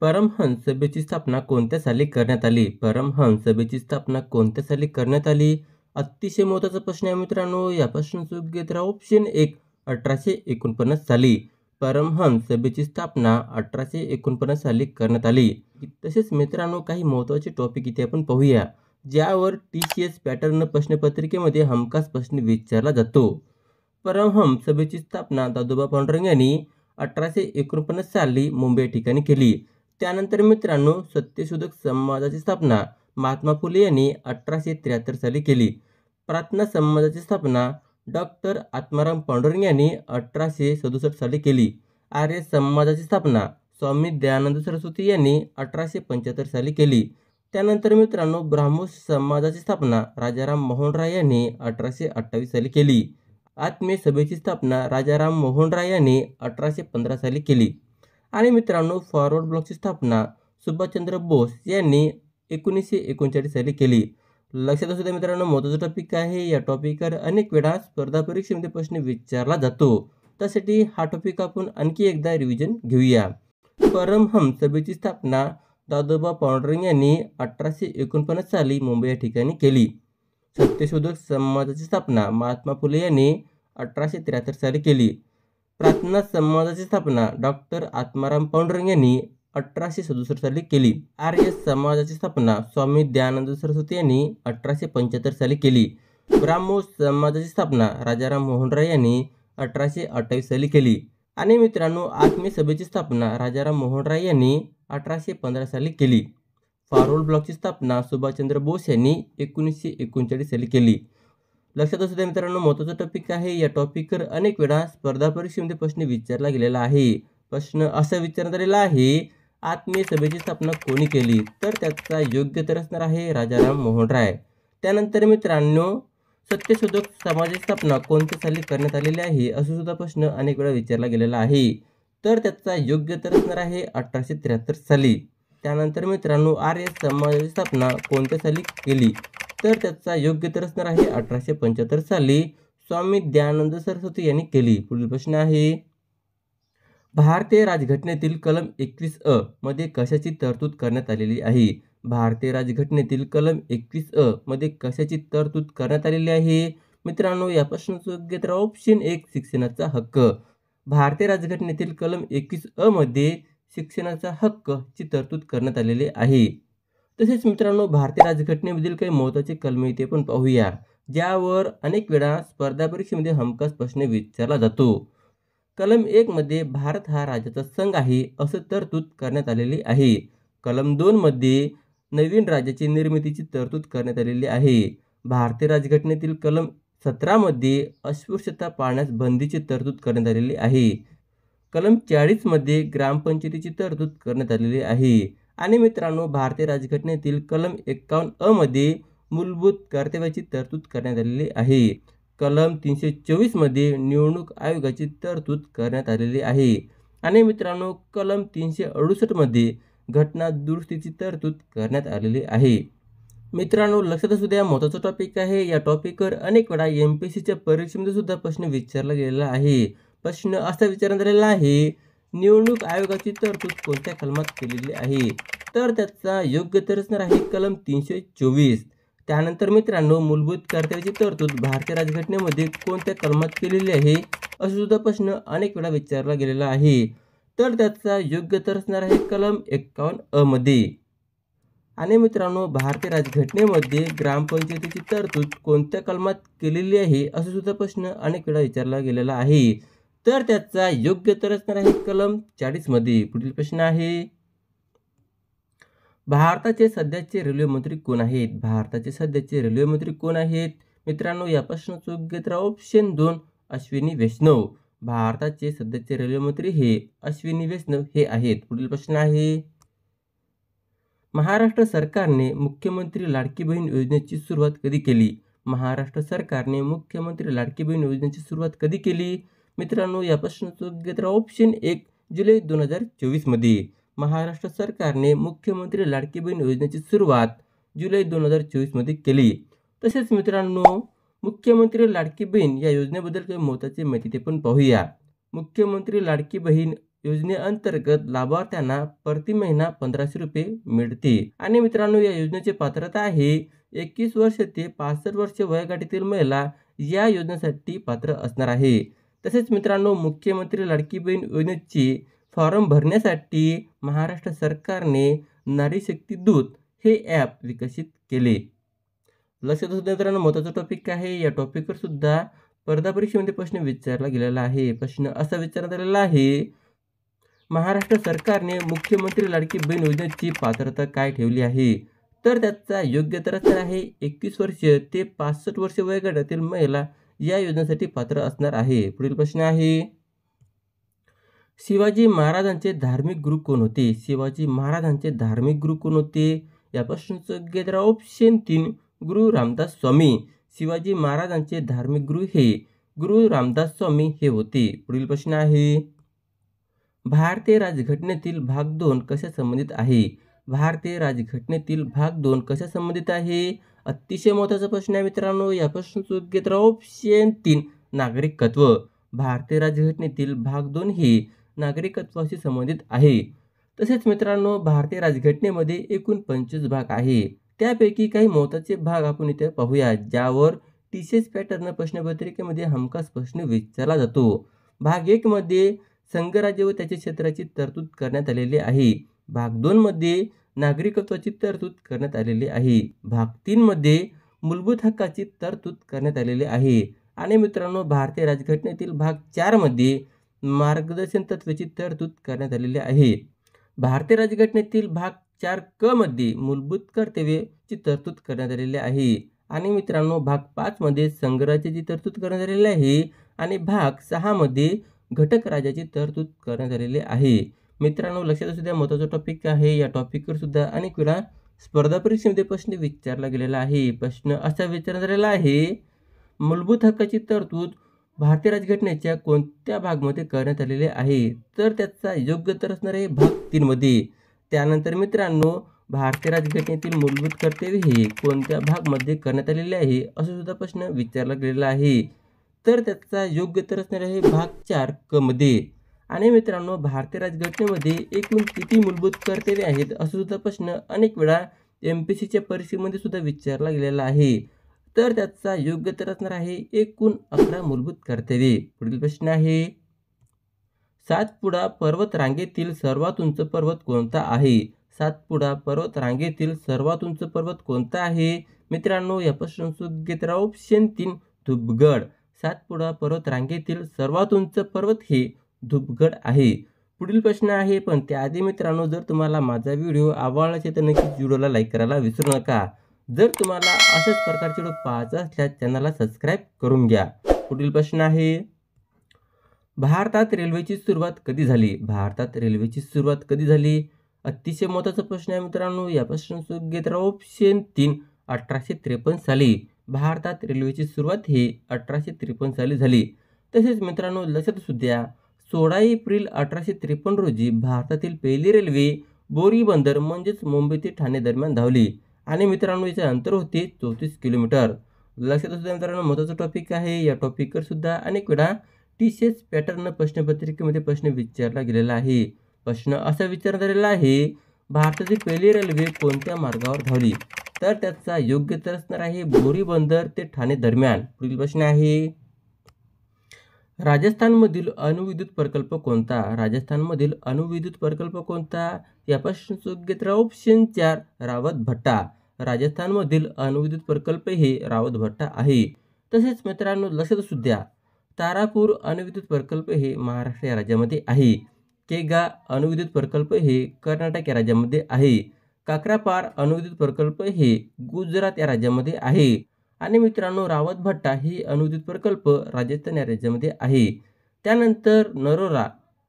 परमहंस सभेची स्थापना कोणत्या साली करण्यात आली? परमहंस सभेची स्थापना कोणत्या साली करण्यात आली? अतिशय महत्त्वाचा प्रश्न आहे मित्रांनो. या प्रश्नाचं योग्य उत्तर ऑप्शन 1 1849 साली. परमहंस सभेची स्थापना 1849 साली करण्यात आली. तसेच मित्रांनो काही महत्त्वाचे टॉपिक इथे आपण पाहूया, ज्यावर TCS पॅटर्न प्रश्नपत्रिकेमध्ये हमखास प्रश्न विचारला जातो. परमहंस सभेची स्थापना दादोबा पांडुरंग यांनी 1849 साली मुंबई ठिकाणी केली. त्यानंतर मित्रांनो सत्यशोधक समाजाची स्थापना महात्मा फुले यांनी 1873 साली केली. प्रार्थना समाजाची स्थापना डॉक्टर आत्माराम पांडुरंग यांनी 1867 साली केली. आर्य समाजाची स्थापना स्वामी दयानंद सरस्वती यांनी 1875 साली केली. त्यानंतर मित्रांनो ब्राह्मो समाजाची स्थापना राजाराम मोहन राय यांनी 1828 साली केली. आत्मीय सभेची स्थापना राजाराम मोहन राय यांनी 1815 साली केली. आणि मित्रांनो फॉरवर्ड ब्लॉकची स्थापना सुभाषचंद्र बोस यांनी 1939 साली केली. लक्षात असू द्या मित्रांनो, महत्त्वाचा टॉपिक आहे. या टॉपिकवर अनेक वेळा स्पर्धा परीक्षेमध्ये प्रश्न विचारला जातो. त्यासाठी हा टॉपिक आपण आणखी एकदा रिव्हिजन घेऊया. परमहंस सभेची स्थापना दादोबा पांडुरंग यांनी 1849 साली मुंबई या ठिकाणी केली. सत्यशोधक समाजाची स्थापना महात्मा फुले यांनी 1873 साली केली. प्रार्थना समाजाची स्थापना डॉक्टर आत्माराम पांडुरंग यांनी 1867 साली केली. आर्य समाजाची स्थापना स्वामी दयानंद सरस्वती यांनी 1875 साली केली. ब्राह्मो समाजाची स्थापना राजाराम मोहन राय यांनी 1828 साली केली. आणि मित्रांनो आत्मीय सभेची स्थापना राजाराम मोहन राय यांनी 1815 साली केली. फॉरवर्ड ब्लॉकची स्थापना सुभाषचंद्र बोस यांनी 1939 साली केली. लक्षात असू द्या मित्रांनो, महत्त्वाचा टॉपिक आहे. या टॉपिकवर अनेक वेळा स्पर्धा परीक्षेमध्ये प्रश्न विचारला गेलेला आहे. प्रश्न असा विचारण्यात आलेला आहे, आत्मीय सभेची स्थापना कोणी केली? तर त्याचा योग्य उत्तर असणार आहे राजाराम मोहन राय. त्यानंतर मित्रांनो सत्यशोधक समाजाची स्थापना कोणत्या साली करण्यात आलेली आहे असं सुद्धा प्रश्न अनेक वेळा विचारला गेलेला आहे. तर त्याचा योग्य उत्तर असणार आहे 1873 साली. त्यानंतर मित्रांनो आर्य समाजाची स्थापना कोणत्या साली केली? तर त्याचा योग्य उत्तर असणार आहे 1875 साली स्वामी दयानंद सरस्वती यांनी केली. पुढील प्रश्न आहे, भारतीय राज्यघटनेतील कलम 21 मध्ये कशाची तरतूद करण्यात आलेली आहे? भारतीय राज्यघटनेतील कलम 21 मध्ये कशाची तरतूद करण्यात आलेली आहे? मित्रांनो या प्रश्नाचं योग्य उत्तर ऑप्शन 1 शिक्षणाचा हक्क. भारतीय राज्यघटनेतील कलम 21 मध्ये शिक्षणाचा हक्क ची तरतूद करण्यात आलेली आहे. तसेच मित्रांनो भारतीय राज्यघटनेमधील काही महत्त्वाचे कलमे इथे पण पाहूया, ज्यावर अनेक वेळा स्पर्धा परीक्षेमध्ये हमखास प्रश्न विचारला जातो. कलम 1 मध्ये भारत हा राज्याचा संघ आहे असं तरतूद करण्यात आलेली आहे. कलम 2 मध्ये नवीन राज्याची निर्मितीची तरतूद करण्यात आलेली आहे. भारतीय राज्यघटनेतील कलम 17 मध्ये अस्पृश्यता पाळण्यास बंदीची तरतूद करण्यात आलेली आहे. कलम 40 मध्ये ग्रामपंचायतीची तरतूद करण्यात आलेली आहे. आणि मित्रांनो भारतीय राज्यघटनेतील कलम 51 मध्ये मूलभूत कर्तव्याची तरतूद करण्यात आलेली आहे. कलम 324 मध्ये निवडणूक आयोगाची तरतूद करण्यात आलेली आहे. आणि मित्रांनो कलम 368 मध्ये घटना दुरुस्तीची तरतूद करण्यात आलेली आहे. मित्रांनो लक्षात असू द्या, महत्त्वाचा टॉपिक आहे. या टॉपिकवर अनेक वेळा MPSCच्या परीक्षेमध्ये सुद्धा प्रश्न विचारला गेलेला आहे. प्रश्न असा विचारण्यात आलेला आहे, निवडणूक आयोगाची तरतूद कोणत्या कलमात केलेली आहे? तर त्याचा योग्य उत्तर असणार आहे कलम 324. त्यानंतर मित्रांनो मूलभूत कर्तव्याची तरतूद भारतीय राज्यघटनेमध्ये कोणत्या कलमात केलेली आहे असं सुद्धा प्रश्न अनेक वेळा विचारला गेलेला आहे. तर त्याचा योग्य उत्तर असणार आहे कलम 51 मध्ये. आणि मित्रांनो भारतीय राज्यघटनेमध्ये ग्रामपंचायतीची तरतूद कोणत्या कलमात केलेली आहे असं सुद्धा प्रश्न अनेक वेळा विचारला गेलेला आहे. तर त्याचा योग्य उत्तर असणार आहे कलम 40 मध्ये. पुढील प्रश्न आहे, भारताचे सध्याचे रेल्वे मंत्री कोण आहेत? भारताचे सध्याचे रेल्वे मंत्री कोण आहेत? मित्रांनो या प्रश्नाचं योग्य उत्तर ऑप्शन 2 अश्विनी वैष्णव. भारताचे सध्याचे रेल्वे मंत्री हे अश्विनी वैष्णव हे आहेत. पुढील प्रश्न आहे, महाराष्ट्र सरकारने मुख्यमंत्री लाडकी बहीण योजनेची सुरुवात कधी केली? महाराष्ट्र सरकारने मुख्यमंत्री लाडकी बहीण योजनेची सुरुवात कधी केली? मित्रांनो या प्रश्नाचं योग्य उत्तर ऑप्शन 1 जुलै 2024 मध्ये. महाराष्ट्र सरकारने मुख्यमंत्री लाडकी बहीण योजनेची सुरुवात जुलै 2024 मध्ये केली. तसेच मित्रांनो मुख्यमंत्री लाडकी बहीण या योजनेबद्दल काही महत्त्वाची माहिती ते पण पाहूया. मुख्यमंत्री लाडकी बहीण योजनेअंतर्गत लाभार्थ्यांना प्रति महिना 1500 रुपये मिळते. आणि मित्रांनो, या योजनेची पात्रता आहे 21 वर्ष ते 65 वर्ष वयोगटातील महिला या योजनेसाठी पात्र असणार आहे. तसेच मित्रांनो, मुख्यमंत्री लाडकी बहीण योजनेची फॉर्म भरण्यासाठी महाराष्ट्र सरकारने नारी शक्ती दूत हे ॲप विकसित केले. लक्षात असू द्या मित्रांनो, महत्त्वाचा टॉपिक आहे. या टॉपिकवर सुद्धा स्पर्धा परीक्षेमध्ये प्रश्न विचारला गेलेला आहे. प्रश्न असा विचारण्यात आलेला आहे, महाराष्ट्र सरकारने मुख्यमंत्री लाडकी बहीण योजनेची पात्रता काय ठेवली आहे? तर त्याचा योग्य तर असणार आहे 21 वर्ष ते 65 वर्ष वयोगटातील महिला या योजनेसाठी पात्र असणार आहे. पुढील प्रश्न आहे, शिवाजी महाराजांचे धार्मिक गुरु कोण होते? शिवाजी महाराजांचे धार्मिक गुरु कोण होते? या प्रश्नाचं योग्य उत्तर ऑप्शन 3 गुरु रामदास स्वामी. शिवाजी महाराजांचे धार्मिक गुरु हे गुरु रामदास स्वामी हे होते. पुढील प्रश्न आहे, भारतीय राज्यघटनेतील भाग 2 कशा संबंधित आहे? भारतीय राज्यघटनेतील भाग 2 कशा संबंधित आहे? अतिशय महत्त्वाचा प्रश्न आहे मित्रांनो. या प्रश्नाचं योग्य उत्तर ऑप्शन 3 नागरिकत्व. भारतीय राज्यघटनेतील भाग 2 हे नागरिकत्वाशी संबंधित आहे. तसेच मित्रांनो, भारतीय राज्यघटनेमध्ये एकूण 25 भाग आहे. त्यापैकी काही महत्त्वाचे भाग आपण इथे पाहूया, ज्यावर टीसीएस पॅटर्न प्रश्नपत्रिकेमध्ये हमखास प्रश्न विचारला जातो. भाग 1 मध्ये संघराज्य व त्याच्या क्षेत्राची तरतूद करण्यात आलेली आहे. भाग 2 मध्ये नागरिकत्वाची तरतूद करण्यात आलेली आहे. भाग 3 मध्ये मूलभूत हक्काची तरतूद करण्यात आलेली आहे. आणि मित्रांनो, भारतीय राज्यघटनेतील भाग 4 मध्ये मार्गदर्शन तत्त्वाची तरतूद करण्यात आलेली आहे. भारतीय राज्यघटनेतील भाग 4 क मध्ये मूलभूत कर्तव्याची तरतूद करण्यात आलेली आहे. आणि मित्रांनो, भाग 5 मध्ये संघराज्याची तरतूद करण्यात आलेली आहे. आणि भाग 6 मध्ये घटक राज्याची तरतूद करण्यात आलेली आहे. मित्रांनो, लक्षात असू द्या, महत्त्वाचा टॉपिक आहे. या टॉपिकवर सुद्धा अनेक वेळा स्पर्धा परीक्षेमध्ये प्रश्न विचारला गेलेला आहे. प्रश्न असा विचारण्यात आलेला आहे, मूलभूत हक्काची तरतूद भारतीय राज्यघटनेच्या कोणत्या भागमध्ये करण्यात आलेले आहे? तर त्याचा योग्य उत्तर असणार आहे भाग 3 मध्ये. त्यानंतर मित्रांनो, भारतीय राज्यघटनेतील मूलभूत कर्तव्य हे कोणत्या भागमध्ये करण्यात आलेले आहे असं सुद्धा प्रश्न विचारला गेलेला आहे. तर त्याचा योग्य उत्तर असणार आहे भाग 4 क मध्ये. आणि मित्रांनो, भारतीय राज्यघटनेमध्ये एकूण किती मूलभूत कर्तव्ये आहेत असं सुद्धा प्रश्न अनेक वेळा MPSCच्या परीक्षेमध्ये सुद्धा विचारला गेलेला आहे. तर त्याचा योग्य उत्तर असणार आहे एकूण 11 मूलभूत कर्तव्ये. पुढील प्रश्न आहे, सातपुडा पर्वत रांगेतील सर्वात उंच पर्वत कोणता आहे? सातपुडा पर्वत रांगेतील सर्वात उंच पर्वत कोणता आहे? मित्रांनो, या प्रश्नाचं योग्य उत्तर ऑप्शन 3 धुपगड. सातपुडा पर्वत रांगेतील सर्वात उंच पर्वत हे धुपगड आहे. पुढील प्रश्न आहे, पण त्याआधी मित्रांनो, जर तुम्हाला माझा व्हिडिओ आवडला असेल तर नक्कीच व्हिडिओला लाईक करायला विसरू नका. जर तुम्हाला अशाच प्रकारचे व्हिडिओ पाहायचे असल्यास चॅनलला सबस्क्राईब करून घ्या. पुढील प्रश्न आहे, भारतात रेल्वेची सुरुवात कधी झाली? भारतात रेल्वेची सुरुवात कधी झाली? अतिशय महत्त्वाचा प्रश्न आहे मित्रांनो. या प्रश्नाचं योग्य उत्तर ऑप्शन 3 1853 साली. भारतात रेल्वेची सुरुवात ही 1853 साली झाली. तसेच मित्रांनो, लक्षात असू द्या, 16 एप्रिल 1853 रोजी भारतातील पहिली रेल्वे बोरी बंदर म्हणजेच मुंबई ते ठाणे दरम्यान धावली. आणि मित्रांनो, याचे अंतर होते 34 किलोमीटर. लक्षात असू द्या मित्रांनो, महत्त्वाचा टॉपिक आहे. या टॉपिकवर सुद्धा अनेक वेळा टीसीएस पॅटर्न प्रश्नपत्रिकेमध्ये प्रश्न विचारला गेलेला आहे. प्रश्न असा विचारण्यात आलेला आहे, भारतातील पहिली रेल्वे कोणत्या मार्गावर धावली? तर त्याचा योग्य उत्तर असणार आहे बोरी बंदर ते ठाणे दरम्यान. पुढील प्रश्न आहे, राजस्थानमधील अणुविद्युत प्रकल्प कोणता? राजस्थानमधील अणुविद्युत प्रकल्प कोणता? या प्रश्नाचं योग्य उत्तर ऑप्शन 4 रावत भट्टा. राजस्थानमधील अणुविद्युत प्रकल्प हे रावत भट्टा आहे. तसेच मित्रांनो, लक्षात असू द्या, तारापूर अणुविद्युत प्रकल्प हे महाराष्ट्र या राज्यामध्ये आहे. केगा अणुविद्युत प्रकल्प हे कर्नाटक या राज्यामध्ये आहे. काक्रापार अणुविद्युत प्रकल्प हे गुजरात या राज्यामध्ये आहे. आणि मित्रांनो, रावत भट्टा ही अणुविद्युत प्रकल्प राजस्थान या राज्यामध्ये आहे. त्यानंतर नरोरा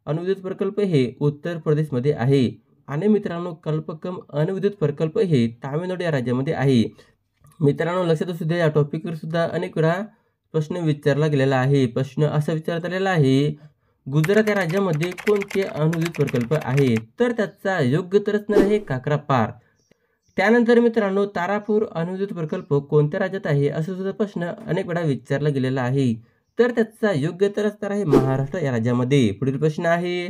अणुविद्युत प्रकल्प हे उत्तर प्रदेशमध्ये आहे. आणि मित्रांनो, कल्पकम अणुविद्युत प्रकल्प हे तामिळनाडू या राज्यामध्ये आहे. मित्रांनो, लक्षात असू द्या, या टॉपिकवर सुद्धा अनेक वेळा प्रश्न विचारला गेलेला आहे. प्रश्न असा विचारण्यात आलेला आहे, गुजरात या राज्यामध्ये कोणते अणुविद्युत प्रकल्प आहे? तर त्याचा योग्य उत्तर असणार आहे काक्रापार. त्यानंतर मित्रांनो, तारापूर अणुविद्युत प्रकल्प कोणत्या राज्यात आहे असा सुद्धा प्रश्न अनेक वेळा विचारला गेलेला आहे. तर त्याचा योग्य उत्तर असणार आहे महाराष्ट्र या राज्यामध्ये. पुढील प्रश्न आहे,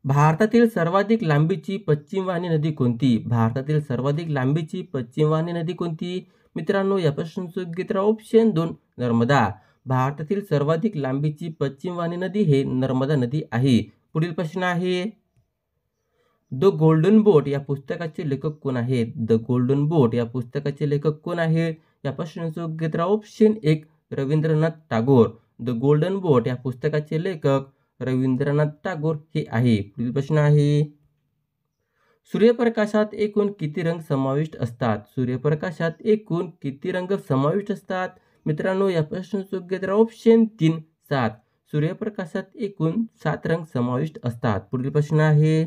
भारतातील सर्वाधिक लांबीची पश्चिम वाहिनी नदी कोणती? भारतातील सर्वाधिक लांबीची पश्चिम वाहिनी नदी कोणती? मित्रांनो, या प्रश्नाचं योग्य उत्तर ऑप्शन 2 नर्मदा. भारतातील सर्वाधिक लांबीची पश्चिम वाहिनी नदी हे नर्मदा नदी आहे. पुढील प्रश्न आहे, द गोल्डन बोट या पुस्तकाचे लेखक कोण आहेत? द गोल्डन बोट या पुस्तकाचे लेखक कोण आहेत? या प्रश्नाचं योग्य उत्तर option 1 Rabindranath Tagore. The golden boat या पुस्तकाचे लेखक रवींद्रनाथ टागोर हे आहे. पुढील प्रश्न आहे, सूर्यप्रकाशात एकूण किती रंग समाविष्ट असतात? सूर्यप्रकाशात एकूण किती रंग समाविष्ट असतात? मित्रांनो, या प्रश्नाचं योग्य उत्तर ऑप्शन 3 7. सूर्यप्रकाशात एकूण 7 रंग समाविष्ट असतात. पुढील प्रश्न आहे,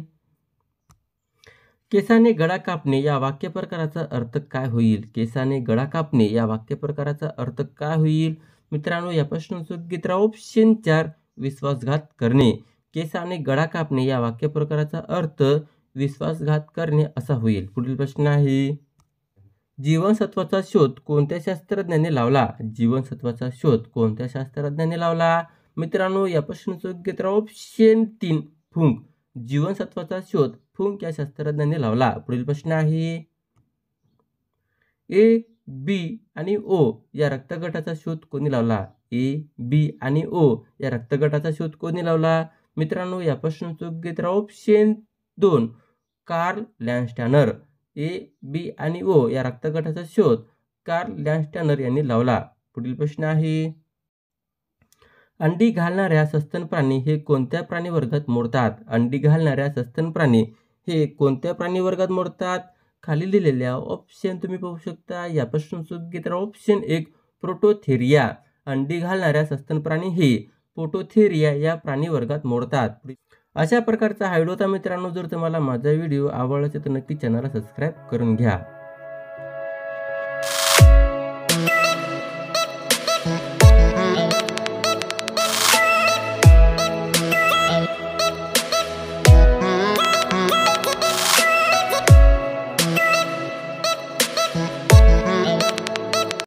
केसाने गळा कापणे या वाक्यप्रकाराचा अर्थ काय होईल? केसाने गळा कापणे या वाक्यप्रकाराचा अर्थ काय होईल? मित्रांनो, या प्रश्नाचं योग्य उत्तर ऑप्शन 4 विश्वासघात करणे. केसाने गळा कापणे या वाक्यप्रकाराचा अर्थ विश्वासघात करणे असा होईल. पुढील प्रश्न आहे, जीवनसत्वाचा शोध कोणत्या शास्त्रज्ञाने लावला? जीवनसत्वाचा शोध कोणत्या शास्त्रज्ञाने लावला? मित्रांनो, या प्रश्नाचं योग्य उत्तर ऑप्शन 3 फुंक. जीवनसत्वाचा शोध फुंक या शास्त्रज्ञाने लावला. पुढील प्रश्न आहे, ए, बी आणि ओ या रक्तगटाचा शोध कोणी लावला? ए, बी आणि ओ या रक्तगटाचा शोध कोणी लावला? मित्रांनो, या प्रश्नाचं योग्य उत्तर ऑप्शन 2 कार्ल लँडस्टॅनर. ए, बी आणि ओ या रक्तगटाचा शोध कार्ल लँडस्टॅनर यांनी लावला. पुढील प्रश्न आहे, अंडी घालणाऱ्या सस्तन प्राणी हे कोणत्या प्राणी वर्गात मोडतात? अंडी घालणाऱ्या सस्तन प्राणी हे कोणत्या प्राणी वर्गात मोडतात? खाली दिलेल्या ऑप्शन तुम्ही पाहू शकता. या प्रश्नाचं योग्य उत्तर ऑप्शन 1 प्रोटोथेरिया. अंडी घालणाऱ्या सस्तन प्राणी हे प्रोटोथेरिया या प्राणी वर्गात मोडतात. अशा प्रकारचा हा व्हिडिओ होता मित्रांनो. जर तुम्हाला माझा व्हिडिओ आवडला असेल तर नक्की चॅनलला सबस्क्राईब करून घ्या.